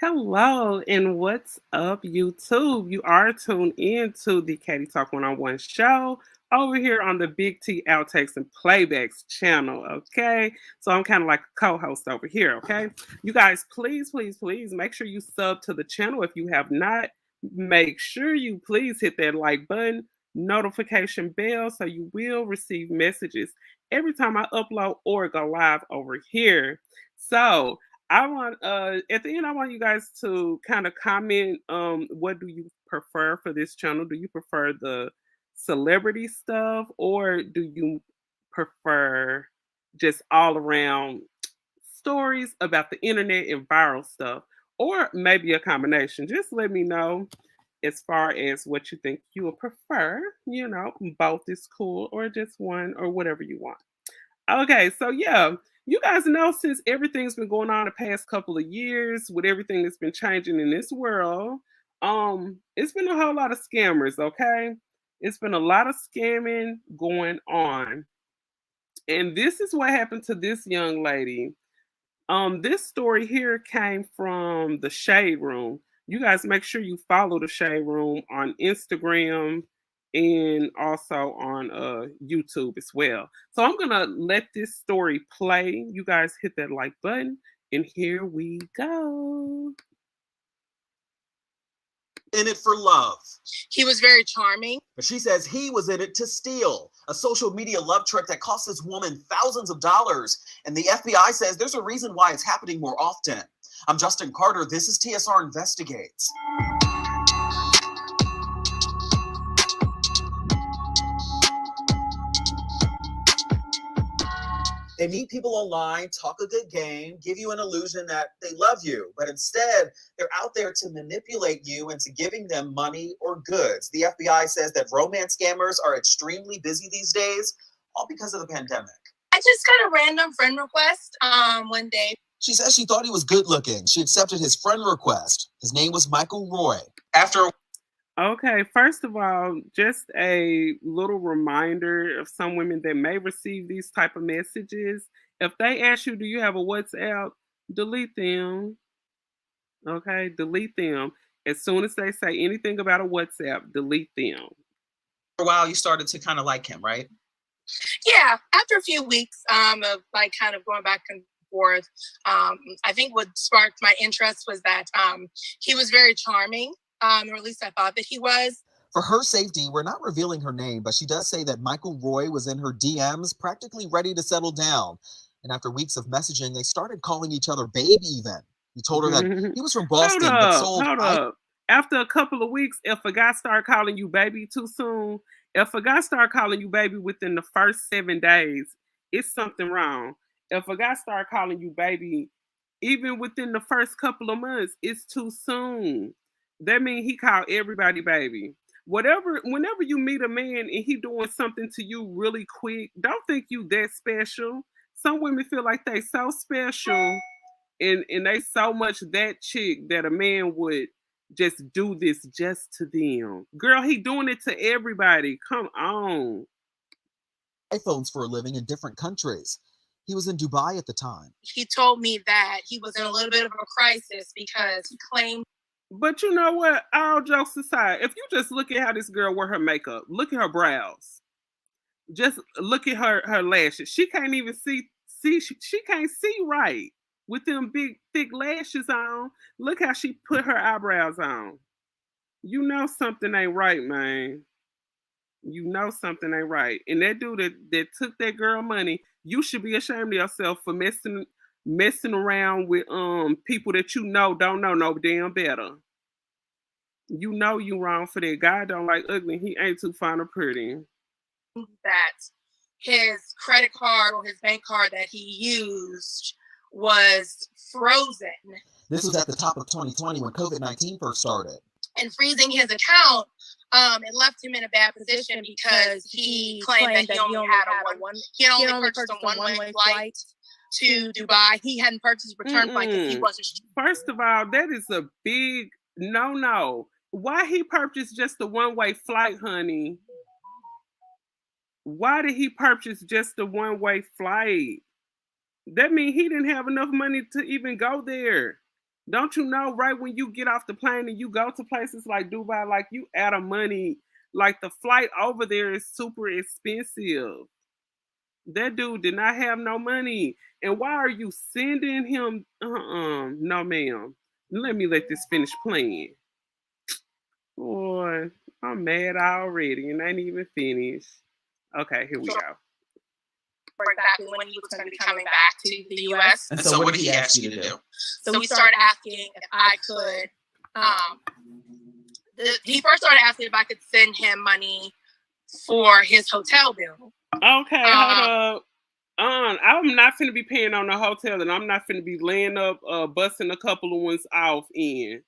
Hello, and what's up, YouTube? You are tuned in to the Katie Talk One-on-One show over here on the Big T Outtakes and Playbacks channel, okay? So I'm kind of like a co-host over here, okay? You guys, please, please, please make sure you sub to the channel if you have not. Make sure you please hit that like button, notification bell, so you will receive messages every time I upload or go live over here. So, I want at the end I want you guys to kind of comment what do you prefer for this channel? Do you prefer the celebrity stuff or do you prefer just all around stories about the internet and viral stuff? Or maybe a combination. Just let me know as far as what you think you would prefer. Both is cool or just one or whatever you want. Okay, so yeah, you guys know since everything's been going on the past couple of years with everything that's been changing in this world, it's been a whole lot of scammers, okay? It's been a lot of scamming going on. And this is what happened to this young lady. This story here came from the Shade Room. You guys make sure you follow the Shade Room on Instagram and also on YouTube as well. So I'm gonna let this story play. You guys hit that like button, and here we go. In it for love. He was very charming. But she says he was in it to steal. A social media love trick that cost this woman thousands of dollars. And the FBI says there's a reason why it's happening more often. I'm Justin Carter. This is TSR Investigates. They meet people online, talk a good game, give you an illusion that they love you, but instead they're out there to manipulate you into giving them money or goods. The FBI says that romance scammers are extremely busy these days, all because of the pandemic. I just got a random friend request one day. She says she thought he was good looking. She accepted his friend request. His name was Michael Roy. After Okay, first of all, just a little reminder of some women that may receive these type of messages. If they ask you, do you have a WhatsApp? Delete them. Okay, delete them. As soon as they say anything about a WhatsApp, delete them. For a while, you started to kind of like him, right? Yeah, after a few weeks of like kind of going back and forth, I think what sparked my interest was that he was very charming. Or at least I thought that he was. For her safety, we're not revealing her name, but she does say that Michael Roy was in her DMs, practically ready to settle down. And after weeks of messaging, they started calling each other babe even. He told her that he was from Boston, but sold... Hold up. After a couple of weeks, if a guy start calling you baby too soon, if a guy start calling you baby within the first 7 days, it's something wrong. If a guy start calling you baby even within the first couple of months, it's too soon. That means he called everybody baby. Whenever you meet a man and he doing something to you really quick, don't think you that special. Some women feel like they so special and they so much that chick that a man would just do this just to them. Girl, he doing it to everybody. Come on. iPhones for a living in different countries. He was in Dubai at the time. He told me that he was in a little bit of a crisis because he claimed. But you know what? All jokes aside, if you just look at how this girl wear her makeup, look at her brows. Just look at her lashes. She can't even she can't see right with them big thick lashes on. Look how she put her eyebrows on. You know something ain't right, man. You know something ain't right. And that dude that took that girl money, you should be ashamed of yourself for messing around with people that you know don't know no damn better. You know you wrong for that. God don't like ugly. He ain't too fine or pretty. That his credit card or his bank card that he used was frozen. This was at the top of 2020 when COVID-19 first started. And freezing his account, it left him in a bad position because he claimed that he only purchased a one-way flight to Dubai. He hadn't purchased a return flight because he wasn't. First of all, that is a big no. Why he purchased just the one-way flight, honey? Why did he purchase just the one-way flight? That means he didn't have enough money to even go there. Don't you know right when you get off the plane and you go to places like Dubai, like you out of money, like the flight over there is super expensive. That dude did not have no money. And why are you sending him? No, ma'am. Let this finish playing. Boy, I'm mad already and ain't even finished. Okay, here we go. Exactly when he was going to be coming back to the U.S. And so what did he ask you to do? So we started asking if I could. He first started asking if I could send him money for his hotel bill. Okay, hold up. I'm not finna be paying on the hotel, and I'm not finna be laying up, busting a couple of ones off in.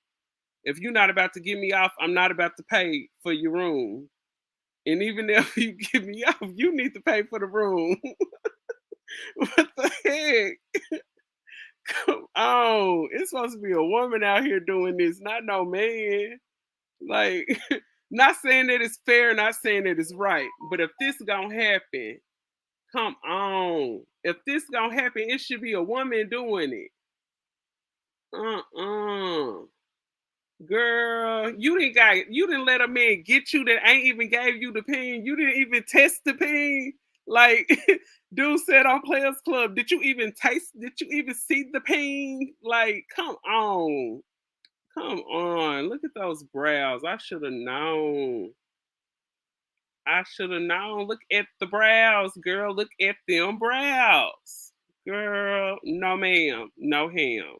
If you're not about to get me off, I'm not about to pay for your room. And even if you get me off, you need to pay for the room. What the heck? Come on. It's supposed to be a woman out here doing this, not no man. Like, not saying that it's fair, not saying that it's right. But if this gonna happen, come on. If this gonna happen, it should be a woman doing it. Girl, you didn't let a man get you that ain't even gave you the pin. You didn't even test the pin. Like dude said on Players Club, did you even see the pin? Like, come on. Come on. Look at those brows. I should have known. Look at the brows, girl. Look at them brows. Girl, no ma'am. No ham.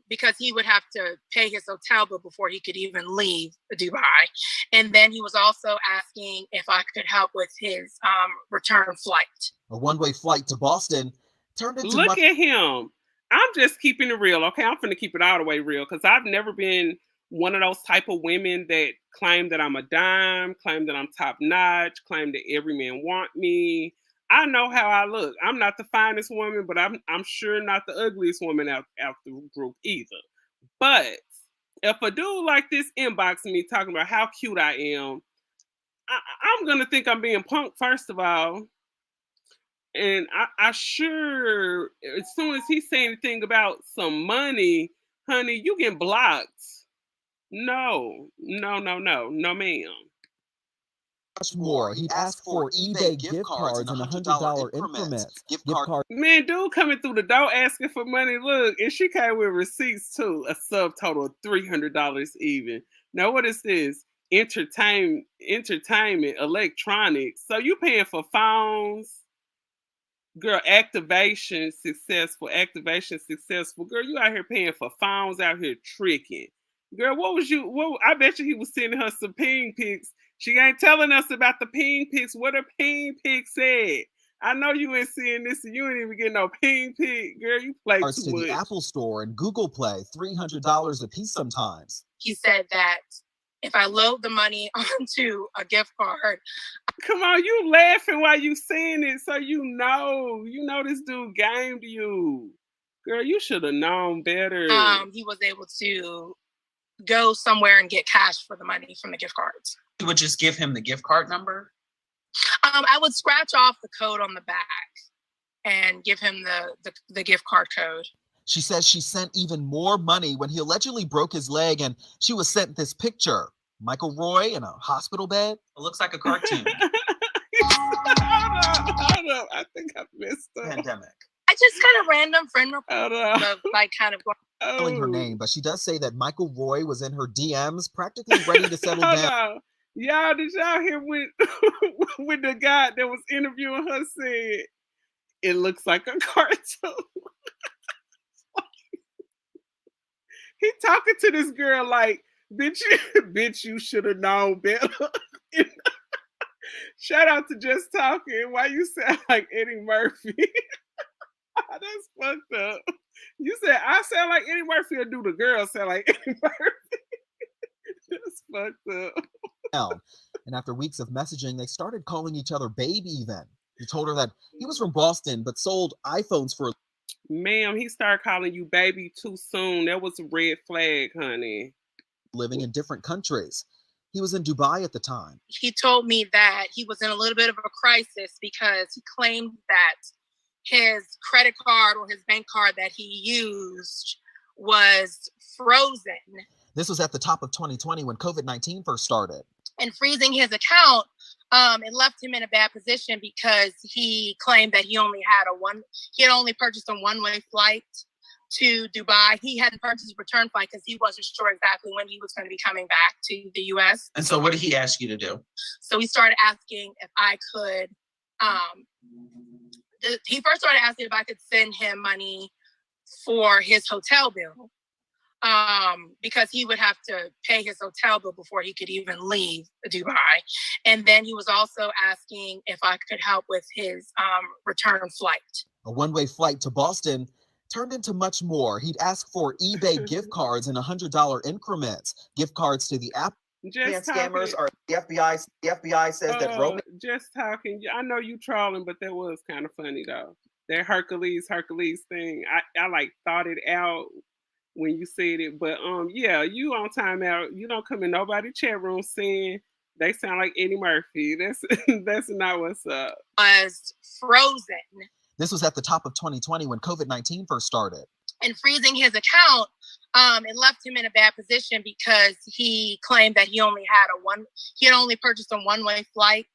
Because he would have to pay his hotel bill before he could even leave Dubai. And then he was also asking if I could help with his return flight. A one-way flight to Boston turned into Look at him. I'm just keeping it real, okay? I'm finna keep it all the way real because I've never been one of those type of women that claim that I'm a dime, claim that I'm top notch, claim that every man want me. I know how I look. I'm not the finest woman, but I'm sure not the ugliest woman out the group either. But if a dude like this inboxing me talking about how cute I am, I'm gonna think I'm being punked first of all. And I sure as soon as he say anything about some money, honey, you get blocked. No, ma'am. much more. He'd ask for eBay gift cards in $100 increments. Gift card. Man, dude coming through the door asking for money. Look, and she came with receipts too. A subtotal of $300 even. Now, what is this? Entertainment, electronics. So you paying for phones? Girl, activation successful. Girl, you out here paying for phones, out here tricking. Girl, I bet you he was sending her some ping pics. She ain't telling us about the ping pics. What a ping pic said. I know you ain't seeing this and you ain't even getting no ping pic. Girl, you play too to much. The Apple Store and Google Play, $300 a piece sometimes. He said that if I load the money onto a gift card. Come on, you laughing while you saying it, so you know this dude gamed you. Girl, you should have known better. He was able to go somewhere and get cash for the money from the gift cards. You would just give him the gift card number? I would scratch off the code on the back and give him the gift card code. She says she sent even more money when he allegedly broke his leg, and she was sent this picture. Michael Roy in a hospital bed. It looks like a cartoon. Hold up. I think I missed up. Pandemic. I just got a random friend report of like kind of telling her name, but she does say that Michael Roy was in her DMs, practically ready to settle down. Y'all, did y'all hear when the guy that was interviewing her said, it looks like a cartoon? He talking to this girl like, bitch, you should have known better. Shout out to Just Talking. Why you sound like Eddie Murphy? That's fucked up. You said I sound like Eddie Murphy, or do the girl sound like Eddie Murphy? That's fucked up. And after weeks of messaging, they started calling each other baby even. He told her that he was from Boston, but sold iPhones for... Ma'am, he started calling you baby too soon. That was a red flag, honey. Living in different countries. He was in Dubai at the time. He told me that he was in a little bit of a crisis because he claimed that his credit card or his bank card that he used was frozen. This was at the top of 2020 when COVID-19 first started. And freezing his account, it left him in a bad position because he claimed that he had only purchased a one-way flight to Dubai. He hadn't purchased a return flight because he wasn't sure exactly when he was going to be coming back to the US. And so what did he ask you to do? So he started asking if I could, he first started asking if I could send him money for his hotel bill. Because he would have to pay his hotel bill before he could even leave Dubai. And then he was also asking if I could help with his return flight. A one-way flight to Boston turned into much more. He'd ask for eBay gift cards in $100 increments. Gift cards to the Apple. Scammers are the FBI. The FBI says that romance. Just talking. I know you trolling, but that was kind of funny though. That Hercules thing. I like thought it out when you said it, but yeah, you on timeout. You don't come in nobody chat room saying they sound like Eddie Murphy. That's not what's up. Was frozen. This was at the top of 2020 when COVID-19 first started. And freezing his account, it left him in a bad position because he claimed that he had only purchased a one-way flight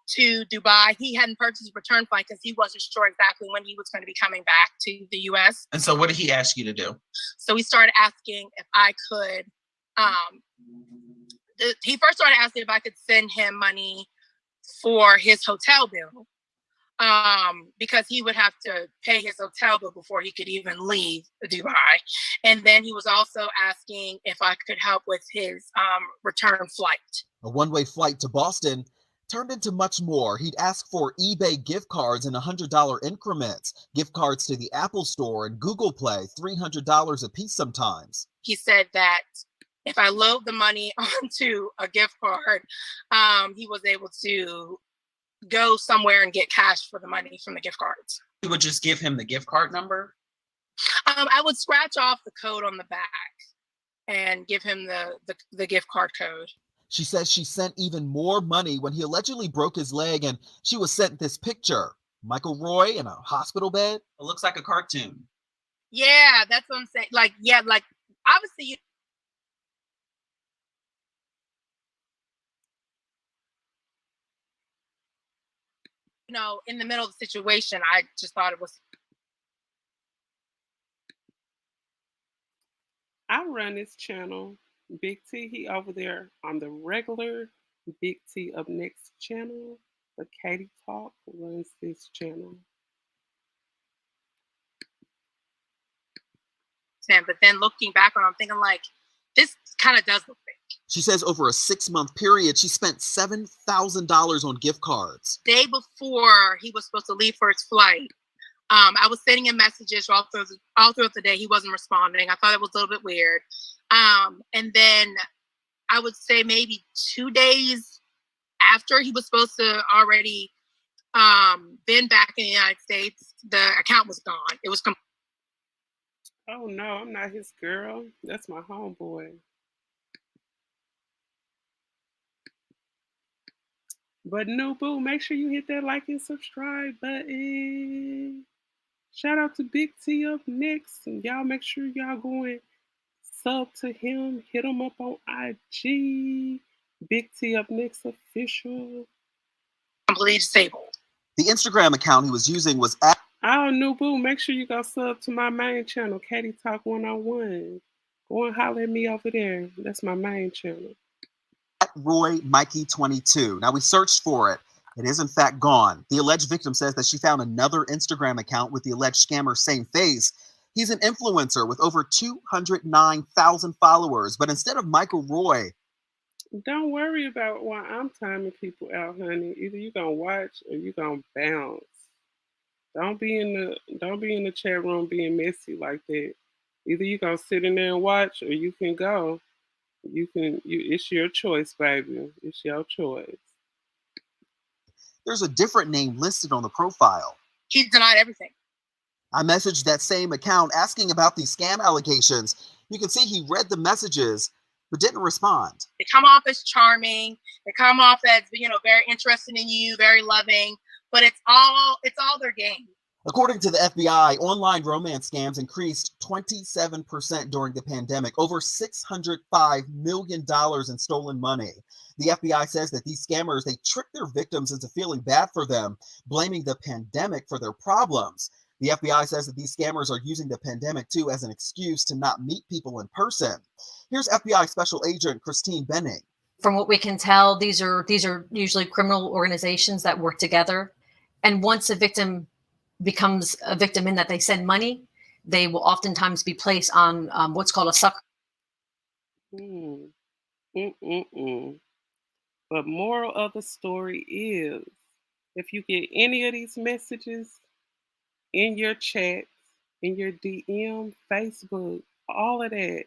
to Dubai. He hadn't purchased a return flight because he wasn't sure exactly when he was going to be coming back to the US. And so what did he ask you to do? So he started asking if I could, he first started asking if I could send him money for his hotel bill. Because he would have to pay his hotel bill before he could even leave Dubai. And then he was also asking if I could help with his return flight. A one-way flight to Boston turned into much more. He'd ask for eBay gift cards in $100 increments, gift cards to the Apple Store and Google Play, $300 a piece sometimes. He said that if I load the money onto a gift card, he was able to go somewhere and get cash for the money from the gift cards. You would just give him the gift card number? I would scratch off the code on the back and give him the gift card code. She says she sent even more money when he allegedly broke his leg, and she was sent this picture. Michael Roy in a hospital bed. It looks like a cartoon. Yeah, that's what I'm saying. Like obviously in the middle of the situation, I just thought it was. I run this channel. Big T, he over there on the regular Big T Up Next channel. But Katie Talk runs this channel. But then looking back on it, I'm thinking like, this kind of does look fake. She says over a 6-month period, she spent $7,000 on gift cards. Day before he was supposed to leave for his flight, I was sending him messages all throughout the day. He wasn't responding. I thought it was a little bit weird. And then I would say maybe 2 days after he was supposed to already been back in the United States, the account was gone. It was Oh no, I'm not his girl. That's my homeboy. But no, boo, make sure you hit that like and subscribe button. Shout out to Big T Up Next. And y'all make sure y'all go and sub to him. Hit him up on IG. Big T Up Next Official. completely disabled. The Instagram account he was using was at Oh, no, boo, make sure you go sub to my main channel, Katie Talk 101. Go and holler at me over there. That's my main channel. Roy Mikey 22. Now we searched for it. It is in fact gone. The alleged victim says that she found another Instagram account with the alleged scammer's same face. He's an influencer with over 209,000 followers. But instead of Michael Roy, don't worry about why I'm timing people out, honey. Either you gonna watch or you gonna bounce. Don't be in the chat room being messy like that. Either you gonna sit in there and watch, or you can go. It's your choice, baby. It's your choice. There's a different name listed on the profile. He denied everything. I messaged that same account asking about these scam allegations. You can see he read the messages, but didn't respond. They come off as charming. They come off as, very interested in you, very loving. But it's all their game. According to the FBI, online romance scams increased 27% during the pandemic, over $605 million in stolen money. The FBI says that these scammers, they trick their victims into feeling bad for them, blaming the pandemic for their problems. The FBI says that these scammers are using the pandemic too as an excuse to not meet people in person. Here's FBI Special Agent Christine Benning. From what we can tell, these are usually criminal organizations that work together. And once a victim becomes a victim in that they send money, they will oftentimes be placed on what's called a sucker. Mm. Mm-mm-mm. But moral of the story is, if you get any of these messages in your chats, in your DM, Facebook, all of that,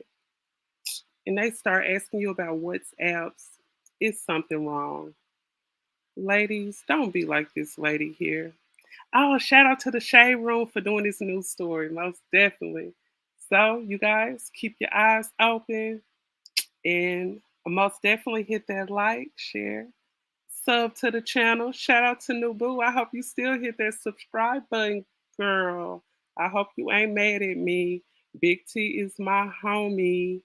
and they start asking you about WhatsApps, it's something wrong. Ladies, don't be like this lady here. Oh, shout out to the Shade Room for doing this news story, most definitely. So, you guys, keep your eyes open and most definitely hit that like, share, sub to the channel. Shout out to Nubu. I hope you still hit that subscribe button, girl. I hope you ain't mad at me. Big T is my homie,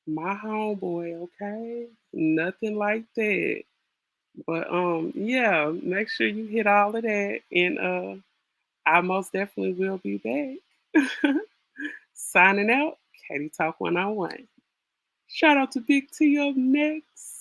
my homeboy, okay? Nothing like that. But yeah, make sure you hit all of that and I most definitely will be back. Signing out, Katie Talk 101. Shout out to Big T up next.